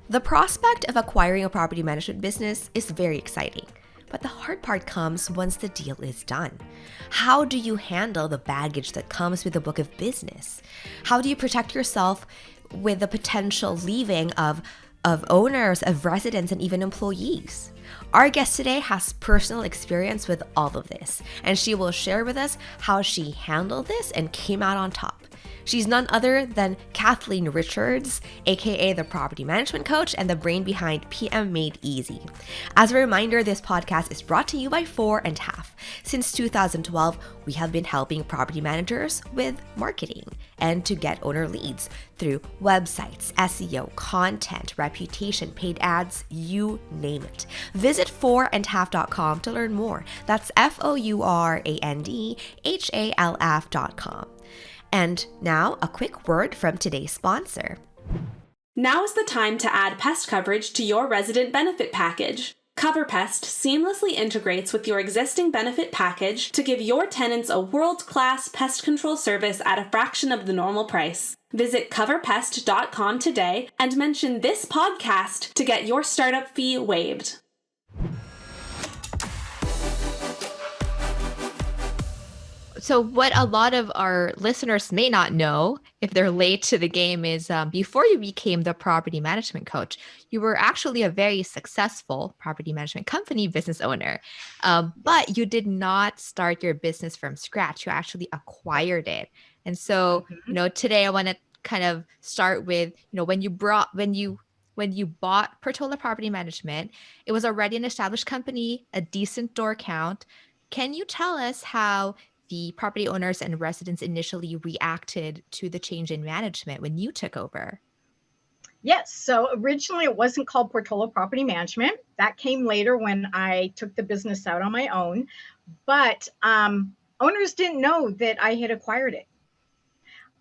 The prospect of acquiring a property management business is very exciting, but the hard part comes once the deal is done. How do you handle the baggage that comes with a book of business? How do you protect yourself with the potential leaving of owners, of residents, and even employees? Our guest today has personal experience with all of this, and she will share with us how she handled this and came out on top. She's none other than Kathleen Richards, aka the property management coach and the brain behind PM Made Easy. As a reminder, this podcast is brought to you by 4.5. Since 2012, we have been helping property managers with marketing and to get owner leads through websites, SEO, content, reputation, paid ads, you name it. Visit 4andhalf.com to learn more. That's FOURANDHALF.com. And now, a quick word from today's sponsor. Now is the time to add pest coverage to your resident benefit package. CoverPest seamlessly integrates with your existing benefit package to give your tenants a world-class pest control service at a fraction of the normal price. Visit coverpest.com today and mention this podcast to get your startup fee waived. So what a lot of our listeners may not know, if they're late to the game, is before you became the property management coach, you were actually a very successful property management company business owner. But you did not start your business from scratch. You actually acquired it. And so, today I want to kind of start with, when you bought Pertola Property Management, it was already an established company, a decent door count. Can you tell us how the property owners and residents initially reacted to the change in management when you took over? Yes. So originally it wasn't called Portola Property Management. That came later when I took the business out on my own. But owners didn't know that I had acquired it.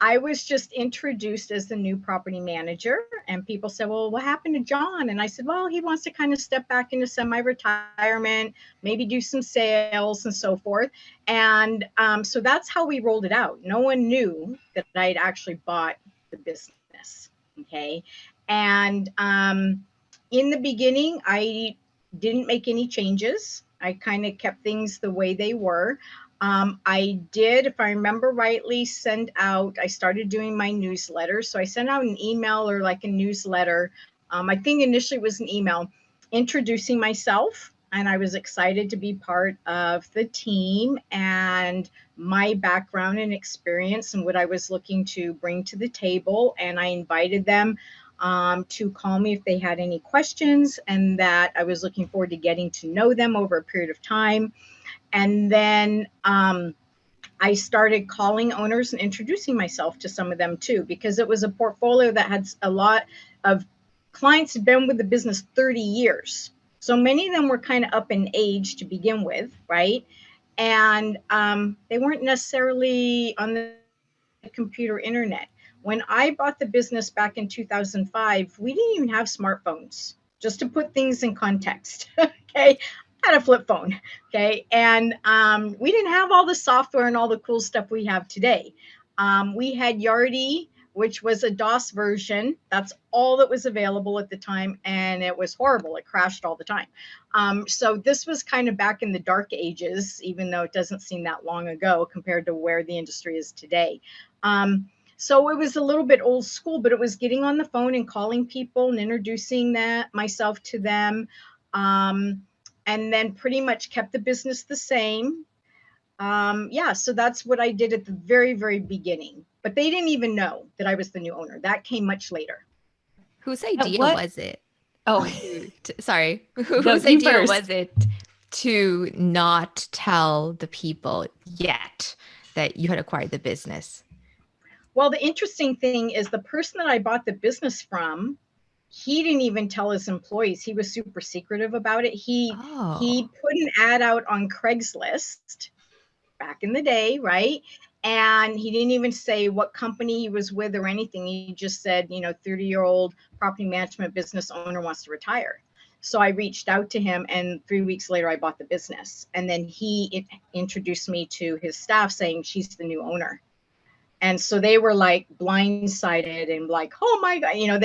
I was just introduced as the new property manager, and people said, well, what happened to John? And I said, well, he wants to kind of step back into semi-retirement, maybe do some sales and so forth. And so that's how we rolled it out. No one knew that I'd actually bought the business. Okay. And in the beginning, I didn't make any changes. I kind of kept things the way they were. I did, if I remember rightly, I started doing my newsletter. So I sent out an email or like a newsletter. I think initially it was an email introducing myself. And I was excited to be part of the team and my background and experience and what I was looking to bring to the table. And I invited them to call me if they had any questions, and that I was looking forward to getting to know them over a period of time. And then I started calling owners and introducing myself to some of them too, because it was a portfolio that had a lot of clients had been with the business 30 years. So many of them were kind of up in age to begin with, right? And they weren't necessarily on the computer internet. When I bought the business back in 2005, we didn't even have smartphones, just to put things in context. Okay. Had a flip phone. Okay. And we didn't have all the software and all the cool stuff we have today. We had Yardi, which was a DOS version. That's all that was available at the time. And it was horrible. It crashed all the time. So this was kind of back in the dark ages, even though it doesn't seem that long ago compared to where the industry is today. So it was a little bit old school, but it was getting on the phone and calling people and introducing myself to them. And then pretty much kept the business the same. So that's what I did at the very, very beginning. But they didn't even know that I was the new owner. That came much later. Whose idea was it? Oh, sorry. Whose idea was it to not tell the people yet that you had acquired the business? Well, the interesting thing is the person that I bought the business from, he didn't even tell his employees. He was super secretive about it. He put an ad out on Craigslist back in the day, right? And he didn't even say what company he was with or anything. He just said, 30-year-old property management business owner wants to retire. So I reached out to him, and 3 weeks later, I bought the business. And then he introduced me to his staff saying, she's the new owner. And so they were like blindsided and like, oh my God,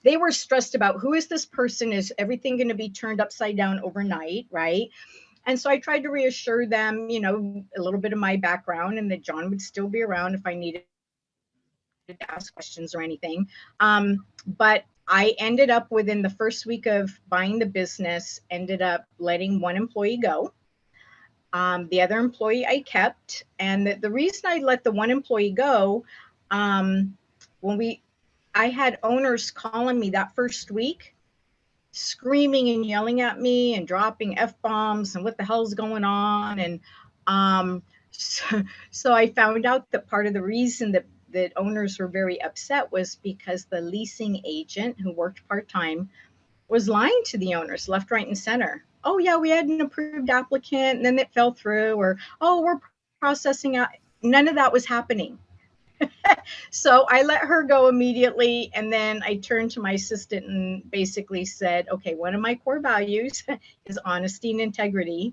they were stressed about who is this person? Is everything going to be turned upside down overnight? Right. And so I tried to reassure them, a little bit of my background and that John would still be around if I needed to ask questions or anything. But I ended up within the first week of buying the business, ended up letting one employee go. The other employee I kept. And the reason I let the one employee go, um, when I had owners calling me that first week, screaming and yelling at me and dropping F-bombs and what the hell's going on. And so I found out that part of the reason that owners were very upset was because the leasing agent who worked part-time was lying to the owners left, right, and center. Oh yeah, we had an approved applicant and then it fell through, or oh, we're processing out. None of that was happening. So I let her go immediately. And then I turned to my assistant and basically said, okay, one of my core values is honesty and integrity.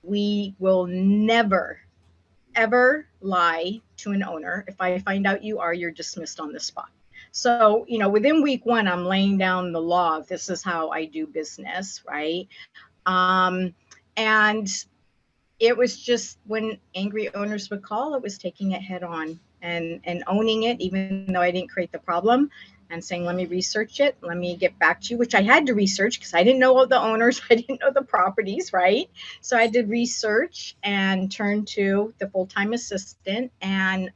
We will never, ever lie to an owner. If I find out you are, you're dismissed on the spot. So, within week one, I'm laying down the law of this is how I do business, right? And it was just when angry owners would call, it was taking it head on and owning it, even though I didn't create the problem, and saying, let me research it. Let me get back to you, which I had to research because I didn't know all the owners. I didn't know the properties, right? So I did research and turned to the full-time assistant and,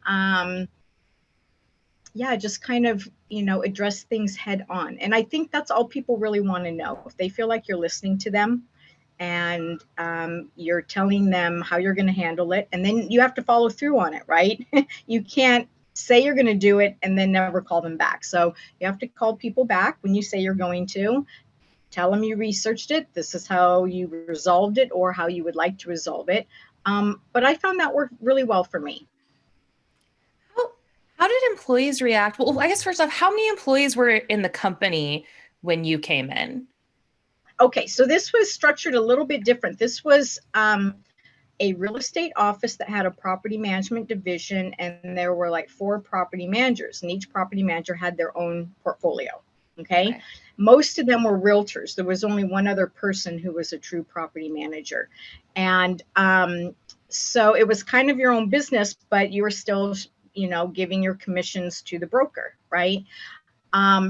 yeah, just kind of, address things head on. And I think that's all people really want to know. If they feel like you're listening to them and you're telling them how you're going to handle it, and then you have to follow through on it, right? You can't say you're going to do it and then never call them back. So you have to call people back when you say you're going to. Tell them you researched it. This is how you resolved it or how you would like to resolve it. But I found that worked really well for me. How did employees react? Well, I guess first off, how many employees were in the company when you came in? Okay, so this was structured a little bit different. This was a real estate office that had a property management division, and there were like 4 property managers, and each property manager had their own portfolio. Okay. Most of them were realtors. There was only one other person who was a true property manager. And so it was kind of your own business, but you were still, giving your commissions to the broker, right?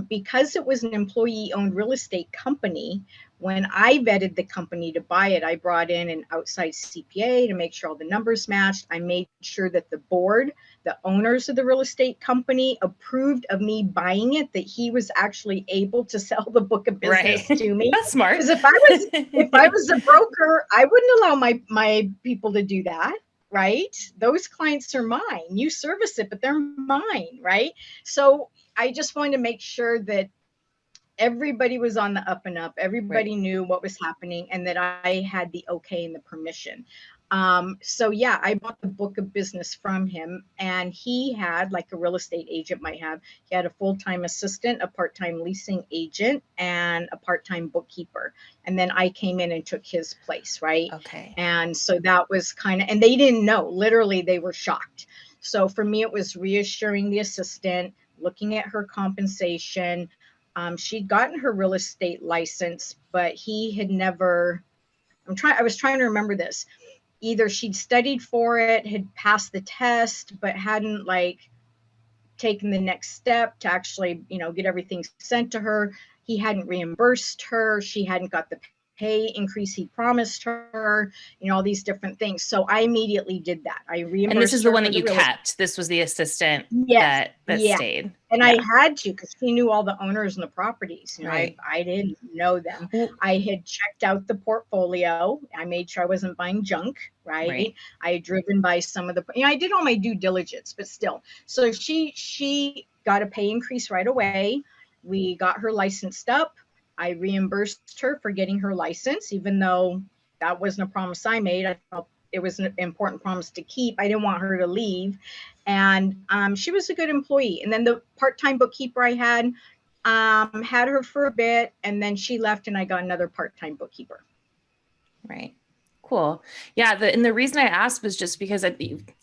Because it was an employee-owned real estate company, when I vetted the company to buy it, I brought in an outside CPA to make sure all the numbers matched. I made sure that the board, the owners of the real estate company, approved of me buying it, that he was actually able to sell the book of business to me. That's smart. Because if I was a broker, I wouldn't allow my people to do that. Right? Those clients are mine. You service it, but they're mine, right? So I just wanted to make sure that everybody was on the up and up. Everybody knew what was happening and that I had the okay and the permission. So yeah, I bought the book of business from him, and he had, like a real estate agent might have, he had a full-time assistant, a part-time leasing agent, and a part-time bookkeeper. And then I came in and took his place, right? Okay. And so that was kind of, and they didn't know, literally they were shocked. So for me, it was reassuring the assistant, looking at her compensation. She'd gotten her real estate license, but he had never, I was trying to remember this. Either she'd studied for it, had passed the test, but hadn't taken the next step to actually, get everything sent to her. He hadn't reimbursed her. She hadn't got the pay increase he promised her, all these different things. So I immediately did that. I reimbursed. And this is the one that you kept. This was the assistant that stayed. And I had to, because she knew all the owners and the properties. I didn't know them. I had checked out the portfolio. I made sure I wasn't buying junk, right? I had driven by some of the, I did all my due diligence, but still. So she got a pay increase right away. We got her licensed up. I reimbursed her for getting her license, even though that wasn't a promise I made. I felt it was an important promise to keep. I didn't want her to leave. And she was a good employee. And then the part-time bookkeeper I had her for a bit, and then she left and I got another part-time bookkeeper. Right. Cool. Yeah. And the reason I asked was just because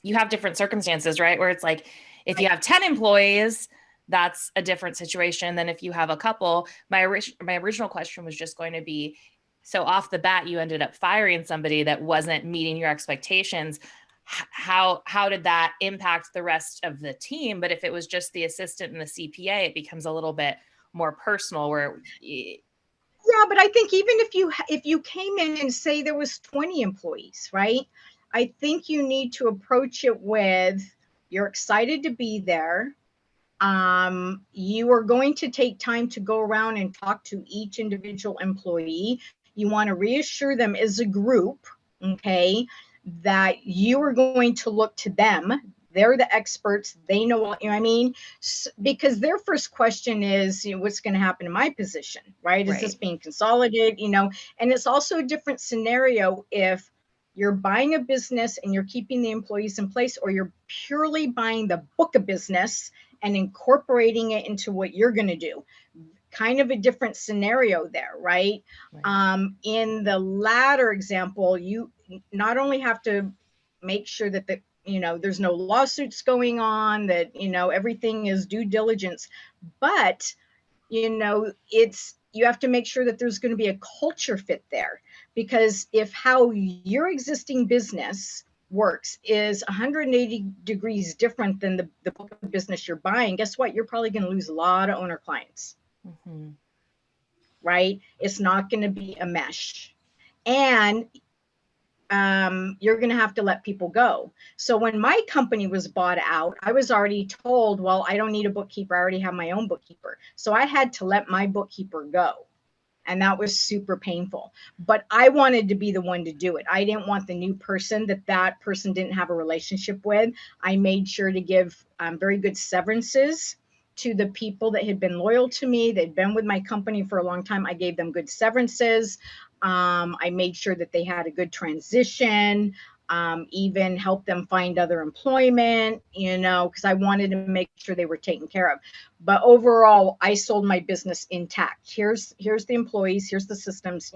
you have different circumstances, right? Where it's like, if you have 10 employees, that's a different situation than if you have a couple. My original question was just going to be, so off the bat, you ended up firing somebody that wasn't meeting your expectations. How did that impact the rest of the team? But if it was just the assistant and the CPA, it becomes a little bit more personal where Yeah, but I think even if you came in and say there was 20 employees, right? I think you need to approach it with, you're excited to be there. You are going to take time to go around and talk to each individual employee. You want to reassure them as a group, okay, that you are going to look to them. They're the experts. They know what, you know what I mean? Because their first question is, what's going to happen to my position, right? Is this being consolidated, And it's also a different scenario if you're buying a business and you're keeping the employees in place, or you're purely buying the book of business and incorporating it into what you're going to do. Kind of a different scenario there, right? In the latter example, you not only have to make sure that there's no lawsuits going on, that everything is due diligence, but you have to make sure that there's going to be a culture fit there, because if how your existing business works is 180 degrees different than the book of business you're buying, guess what? You're probably going to lose a lot of owner clients. Right? It's not going to be a mesh. And you're going to have to let people go. So when my company was bought out, I was already told, well, I don't need a bookkeeper. I already have my own bookkeeper. So I had to let my bookkeeper go. And that was super painful. But I wanted to be the one to do it. I didn't want the new person that person didn't have a relationship with. I made sure to give very good severances to the people that had been loyal to me. They'd been with my company for a long time. I gave them good severances. I made sure that they had a good transition, even helped them find other employment, because I wanted to make sure they were taken care of. But overall, I sold my business intact. Here's the employees, here's the systems,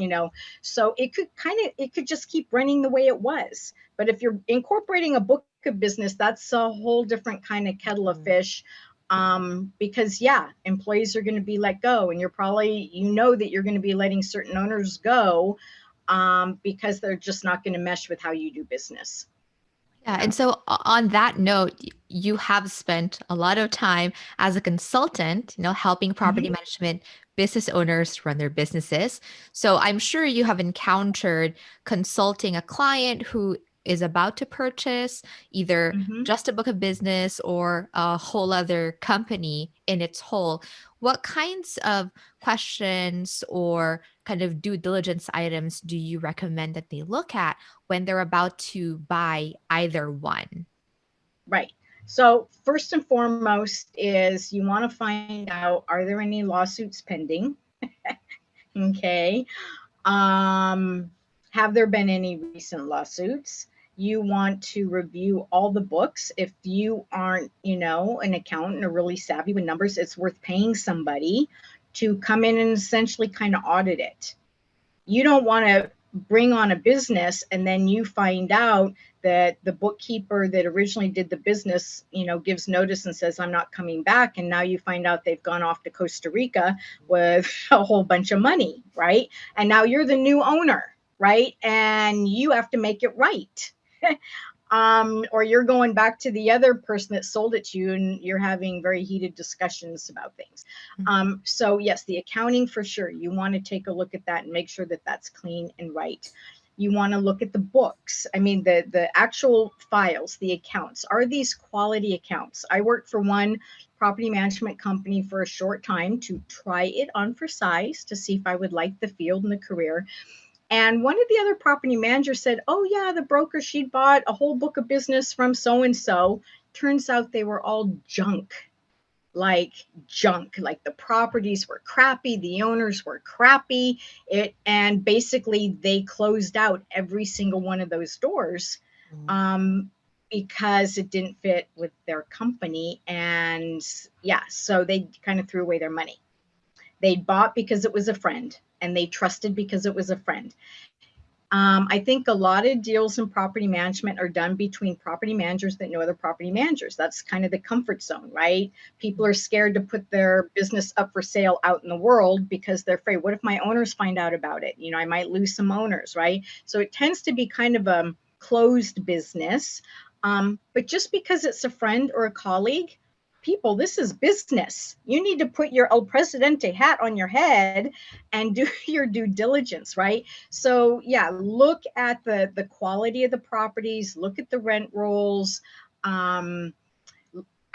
so it could just keep running the way it was. But if you're incorporating a book of business, that's a whole different kind of kettle of fish. Because employees are going to be let go, and you're probably, that you're going to be letting certain owners go, because they're just not going to mesh with how you do business. Yeah. And so on that note, you have spent a lot of time as a consultant, helping property management business owners run their businesses. So I'm sure you have encountered consulting a client who is about to purchase either just a book of business or a whole other company in its whole. What kinds of questions or kind of due diligence items do you recommend that they look at when they're about to buy either one? Right. So first and foremost is you want to find out, are there any lawsuits pending? Okay. Have there been any recent lawsuits? You want to review all the books. If you aren't, an accountant or really savvy with numbers, it's worth paying somebody to come in and essentially kind of audit it. You don't want to bring on a business and then you find out that the bookkeeper that originally did the business, gives notice and says, I'm not coming back. And now you find out they've gone off to Costa Rica with a whole bunch of money, right? And now you're the new owner, right? And you have to make it right. Or you're going back to the other person that sold it to you and you're having very heated discussions about things. So yes, the accounting for sure. You want to take a look at that and make sure that that's clean and right. You want to look at the books. I mean, the actual files, the accounts. Are these quality accounts? I worked for one property management company for a short time to try it on for size to see if I would like the field and the career. And one of the other property managers said, oh yeah, the broker, she'd bought a whole book of business from so-and-so. Turns out they were all junk. Like the properties were crappy, the owners were crappy, and basically they closed out every single one of those doors because it didn't fit with their company. And so they kind of threw away their money. They bought because it was a friend, and they trusted because it was a friend. I think a lot of deals in property management are done between property managers that know other property managers. That's kind of the comfort zone, right? People are scared to put their business up for sale out in the world because they're afraid, what if my owners find out about it? You know, I might lose some owners, right? So it tends to be kind of a closed business. But just because it's a friend or a colleague, people, this is business. You need to put your El Presidente hat on your head and do your due diligence, right? So yeah, look at the quality of the properties, look at the rent rolls.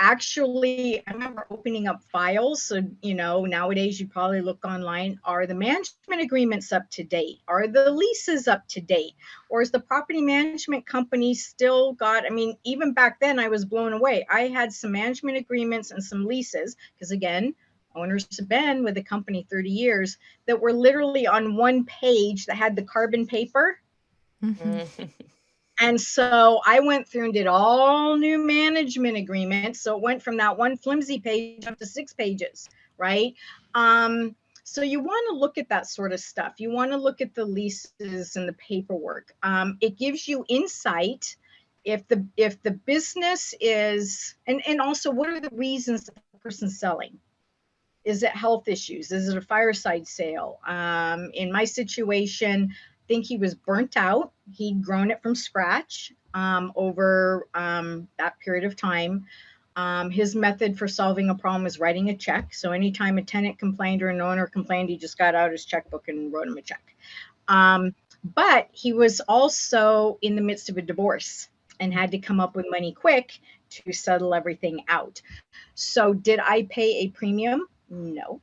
Actually, I remember opening up files. So, you know, nowadays you probably look online. Are the management agreements up to date? Are the leases up to date? Or is the property management company still got, I mean, even back then I was blown away. I had some management agreements and some leases, because again, owners have been with the company 30 years, that were literally on one page that had the carbon paper. Mm-hmm. And so I went through and did all new management agreements. So it went from that one flimsy page up to 6 pages, right? So you want to look at that sort of stuff. You want to look at the leases and the paperwork. It gives you insight if the business is, and also what are the reasons that the person's selling? Is it health issues? Is it a fireside sale? In my situation, I think he was burnt out. He'd grown it from scratch over that period of time. His method for solving a problem was writing a check. So anytime a tenant complained or an owner complained, he just got out his checkbook and wrote him a check. But he was also in the midst of a divorce and had to come up with money quick to settle everything out. So did I pay a premium? No.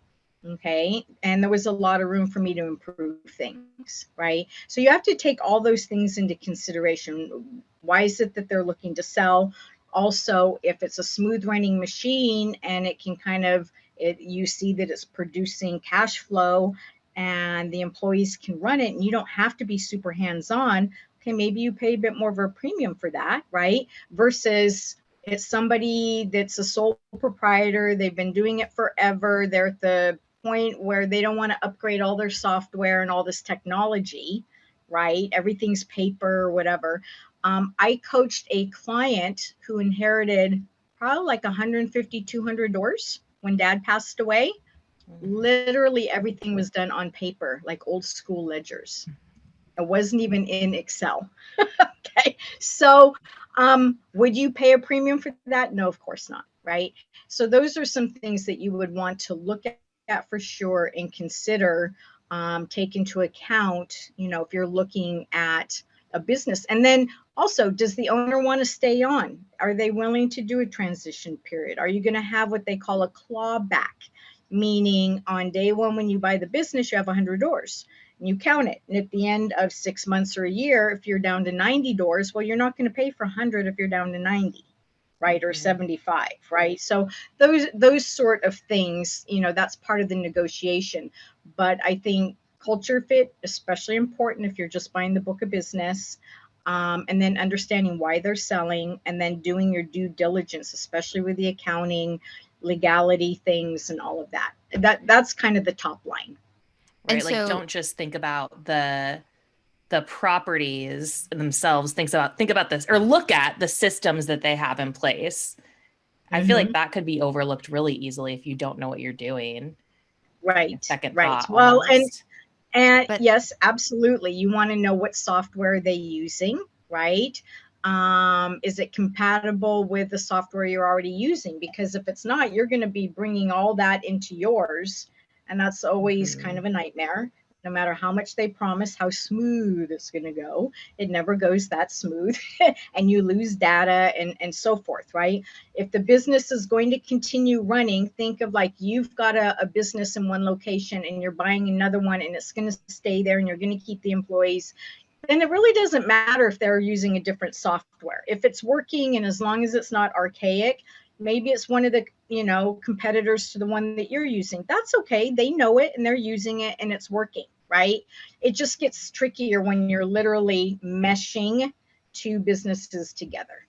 Okay. And there was a lot of room for me to improve things, right? So you have to take all those things into consideration. Why is it that they're looking to sell? Also, if it's a smooth running machine and it can kind of, you see that it's producing cash flow and the employees can run it and you don't have to be super hands-on, okay, maybe you pay a bit more of a premium for that, right? Versus it's somebody that's a sole proprietor. They've been doing it forever. They're at the point where they don't want to upgrade all their software and all this technology, right? Everything's paper or whatever. I coached a client who inherited probably like 150, 200 doors when dad passed away. Literally everything was done on paper, like old school ledgers. It wasn't even in Excel. Okay. So would you pay a premium for that? No, of course not. Right. So those are some things that you would want to look at for sure and consider, take into account, you know, if you're looking at a business. And then also, does the owner want to stay on? Are they willing to do a transition period? Are you going to have what they call a clawback? Meaning on day one, when you buy the business, you have 100 doors. You count it. And at the end of 6 months or a year, if you're down to 90 doors, well, you're not going to pay for 100 if you're down to 90, right? Or 75, right? So those sort of things, you know, that's part of the negotiation. But I think culture fit, especially important if you're just buying the book of business, and then understanding why they're selling and then doing your due diligence, especially with the accounting, legality things and all of that. That's kind of the top line. Right. And Like, so- don't just think about the properties themselves. Think about this, or look at the systems that they have in place. I feel like that could be overlooked really easily if you don't know what you're doing. Right. Second Right. thought, Well, almost. and But- yes, absolutely. You want to know what software they're using, right? Is it compatible with the software you're already using? Because if it's not, you're going to be bringing all that into yours. And that's always kind of a nightmare. No matter how much they promise, how smooth it's going to go, it never goes that smooth. And you lose data and so forth, right? If the business is going to continue running, think of like you've got a business in one location and you're buying another one and it's going to stay there and you're going to keep the employees. Then it really doesn't matter if they're using a different software. If it's working and as long as it's not archaic, maybe it's one of the, you know, competitors to the one that you're using. That's okay. They know it and they're using it and it's working, right? It just gets trickier when you're literally meshing two businesses together.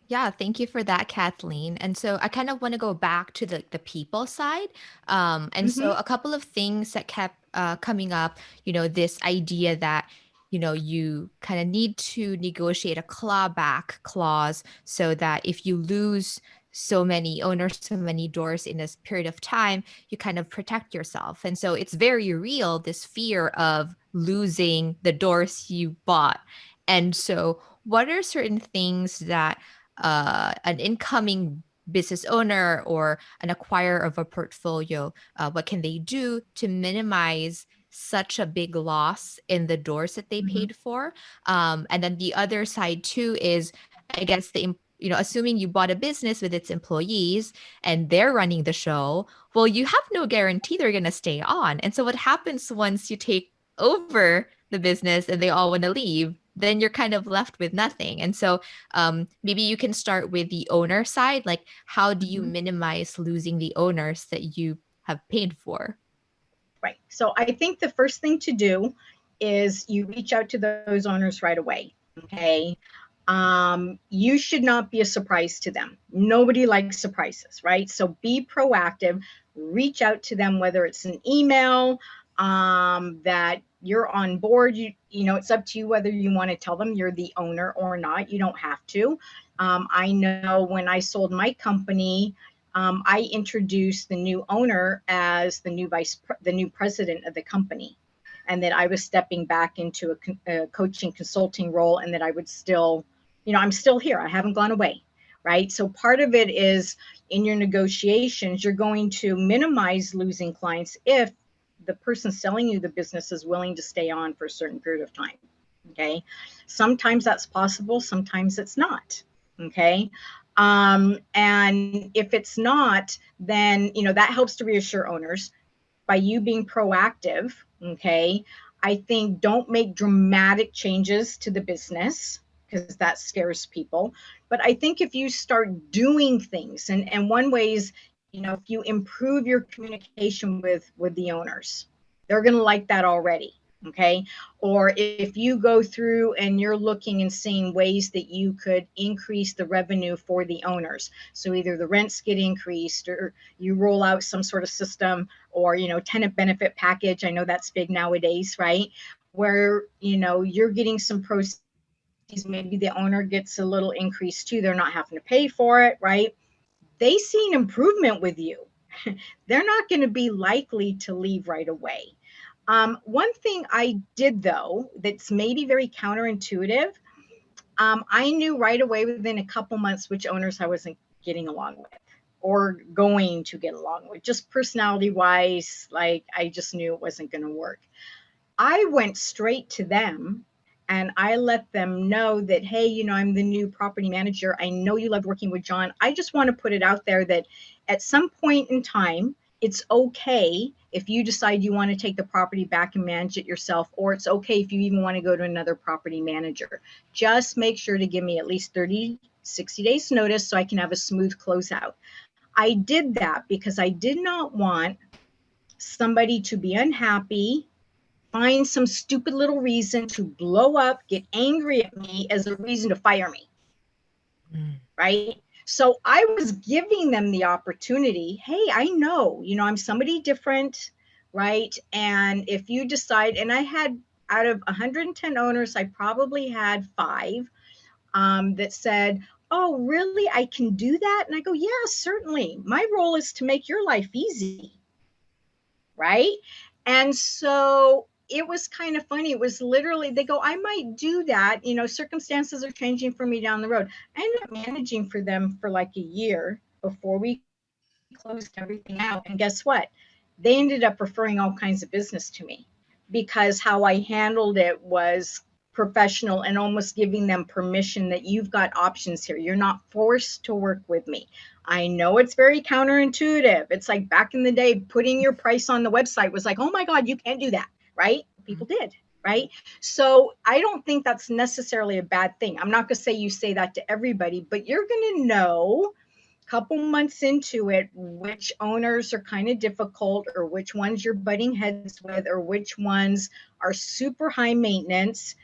Yeah, thank you for that, Kathleen. And so I kind of want to go back to the people side. And so Hmm. a couple of things that kept coming up, this idea that, you kind of need to negotiate a clawback clause so that if you lose so many owners, so many doors in this period of time, you kind of protect yourself. And so it's very real, this fear of losing the doors you bought. And so what are certain things that an incoming business owner or an acquirer of a portfolio, what can they do to minimize such a big loss in the doors that they Hmm. paid for? And then the other side too is, I guess assuming you bought a business with its employees and they're running the show, well, you have no guarantee they're going to stay on. And so what happens once you take over the business and they all want to leave? Then you're kind of left with nothing. And so maybe you can start with the owner side. Like, how do you Hmm. minimize losing the owners that you have paid for? Right. So I think the first thing to do is you reach out to those owners right away. Okay. You should not be a surprise to them. Nobody likes surprises, right? So be proactive, reach out to them, whether it's an email, that you're on board. It's up to you whether you want to tell them you're the owner or not. You don't have to. I know when I sold my company, I introduced the new owner as the new president of the company, and that I was stepping back into a coaching consulting role, and that I would still, I'm still here. I haven't gone away, right? So part of it is in your negotiations, you're going to minimize losing clients if the person selling you the business is willing to stay on for a certain period of time. Okay. Sometimes that's possible, sometimes it's not. Okay. And if it's not, then, that helps to reassure owners by you being proactive. Okay. I think don't make dramatic changes to the business because that scares people. But I think if you start doing things, and one way is, if you improve your communication with the owners, they're going to like that already. Okay. Or if you go through and you're looking and seeing ways that you could increase the revenue for the owners. So either the rents get increased, or you roll out some sort of system, or, tenant benefit package. I know that's big nowadays, right? Where, you're getting some proceeds. Maybe the owner gets a little increase too. They're not having to pay for it, right? They see an improvement with you. They're not going to be likely to leave right away. One thing I did, though, that's maybe very counterintuitive, I knew right away within a couple months which owners I wasn't getting along with or going to get along with, just personality wise. Like, I just knew it wasn't going to work. I went straight to them and I let them know that, hey, I'm the new property manager. I know you loved working with John. I just want to put it out there that at some point in time, it's okay if you decide you want to take the property back and manage it yourself, or it's okay if you even want to go to another property manager. Just make sure to give me at least 30, 60 days notice so I can have a smooth closeout. I did that because I did not want somebody to be unhappy, find some stupid little reason to blow up, get angry at me as a reason to fire me. Mm. Right. So I was giving them the opportunity. Hey, I know, I'm somebody different. Right. And if you decide, and I had, out of 110 owners, I probably had 5 that said, oh, really? I can do that? And I go, yeah, certainly. My role is to make your life easy. Right. And so it was kind of funny. It was literally, they go, I might do that. Circumstances are changing for me down the road. I ended up managing for them for like a year before we closed everything out. And guess what? They ended up referring all kinds of business to me because how I handled it was professional and almost giving them permission that you've got options here. You're not forced to work with me. I know it's very counterintuitive. It's like back in the day, putting your price on the website was like, oh my God, you can't do that, right? People did, right? So I don't think that's necessarily a bad thing. I'm not going to say you say that to everybody, but you're going to know couple months into it which owners are kind of difficult, or which ones you're butting heads with, or which ones are super high maintenance.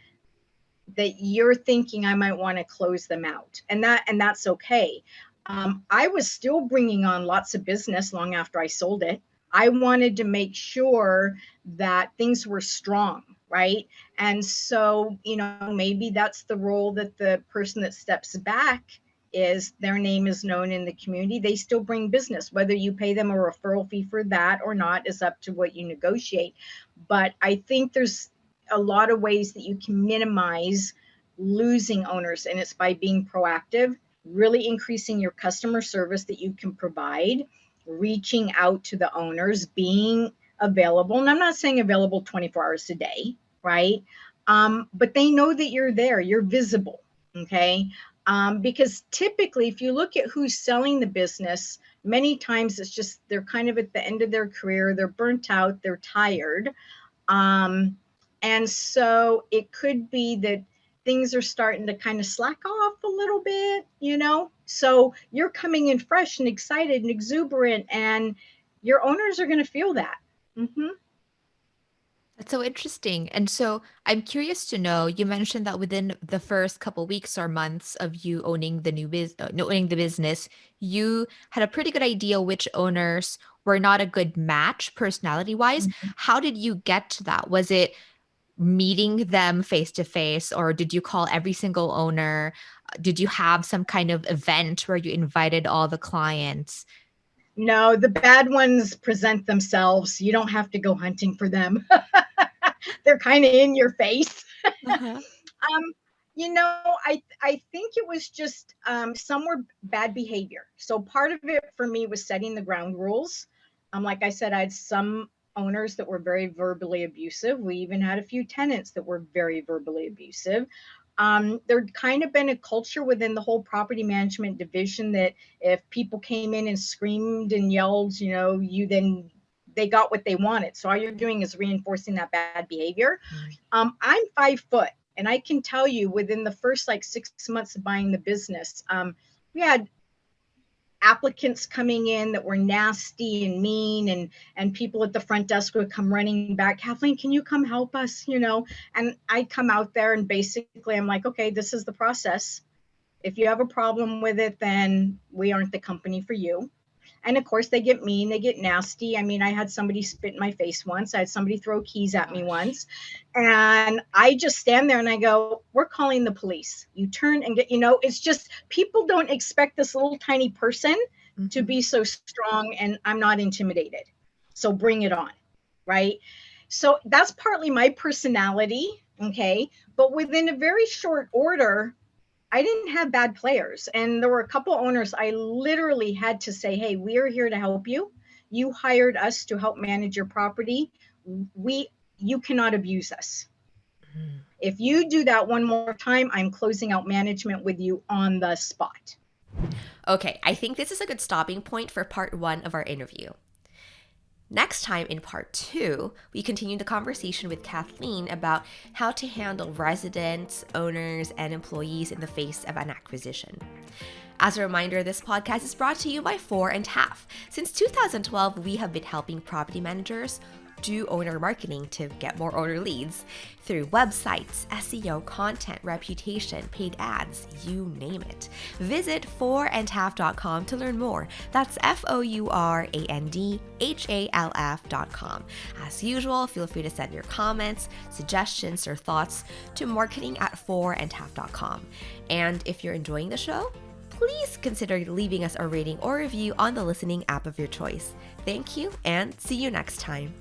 that you're thinking I might want to close them out, and that's okay. I was still bringing on lots of business long after I sold it. I wanted to make sure that things were strong, right? And so, maybe that's the role that the person that steps back is, their name is known in the community. They still bring business. Whether you pay them a referral fee for that or not is up to what you negotiate. But I think there's a lot of ways that you can minimize losing owners, and it's by being proactive, really increasing your customer service that you can provide, reaching out to the owners, being available. And I'm not saying available 24 hours a day, right? But they know that you're there, you're visible, okay? Because typically, if you look at who's selling the business, many times it's just they're kind of at the end of their career, they're burnt out, they're tired. And so it could be that things are starting to kind of slack off a little bit, So you're coming in fresh and excited and exuberant, and your owners are going to feel that. Mm-hmm. That's so interesting. And so I'm curious to know, you mentioned that within the first couple weeks or months of you owning owning the business, you had a pretty good idea which owners were not a good match personality wise. Mm-hmm. How did you get to that? Was it meeting them face to face, or did you call every single owner? Did you have some kind of event where you invited all the clients? No, the bad ones present themselves. You don't have to go hunting for them. They're kind of in your face. Uh-huh. I think it was just some were bad behavior. So part of it for me was setting the ground rules. Like I said, I had some owners that were very verbally abusive. We even had a few tenants that were very verbally abusive. There'd kind of been a culture within the whole property management division that if people came in and screamed and yelled, they got what they wanted. So all you're doing is reinforcing that bad behavior. I'm 5 foot, and I can tell you within the first 6 months of buying the business, we had applicants coming in that were nasty and mean, and people at the front desk would come running back, Kathleen, can you come help us? And I'd come out there and basically I'm like, okay, this is the process. If you have a problem with it, then we aren't the company for you. And of course they get mean, they get nasty. I mean, I had somebody spit in my face once. I had somebody throw keys at me once. And I just stand there and I go, we're calling the police. You turn and get, it's just, people don't expect this little tiny person to be so strong, and I'm not intimidated. So bring it on, right? So that's partly my personality, okay? But within a very short order, I didn't have bad players. And there were a couple owners I literally had to say, hey, we are here to help you. You hired us to help manage your property. You cannot abuse us. Mm. If you do that one more time, I'm closing out management with you on the spot. Okay, I think this is a good stopping point for part 1 of our interview. Next time in part 2, we continue the conversation with Kathleen about how to handle residents, owners, and employees in the face of an acquisition. As a reminder, this podcast is brought to you by 4 & Half. Since 2012, we have been helping property managers do owner marketing to get more owner leads through websites, SEO, content, reputation, paid ads, you name it. Visit 4andhalf.com to learn more. That's FOURANDHALF.com. As usual, feel free to send your comments, suggestions, or thoughts to marketing@4andhalf.com. And if you're enjoying the show, please consider leaving us a rating or review on the listening app of your choice. Thank you, and see you next time.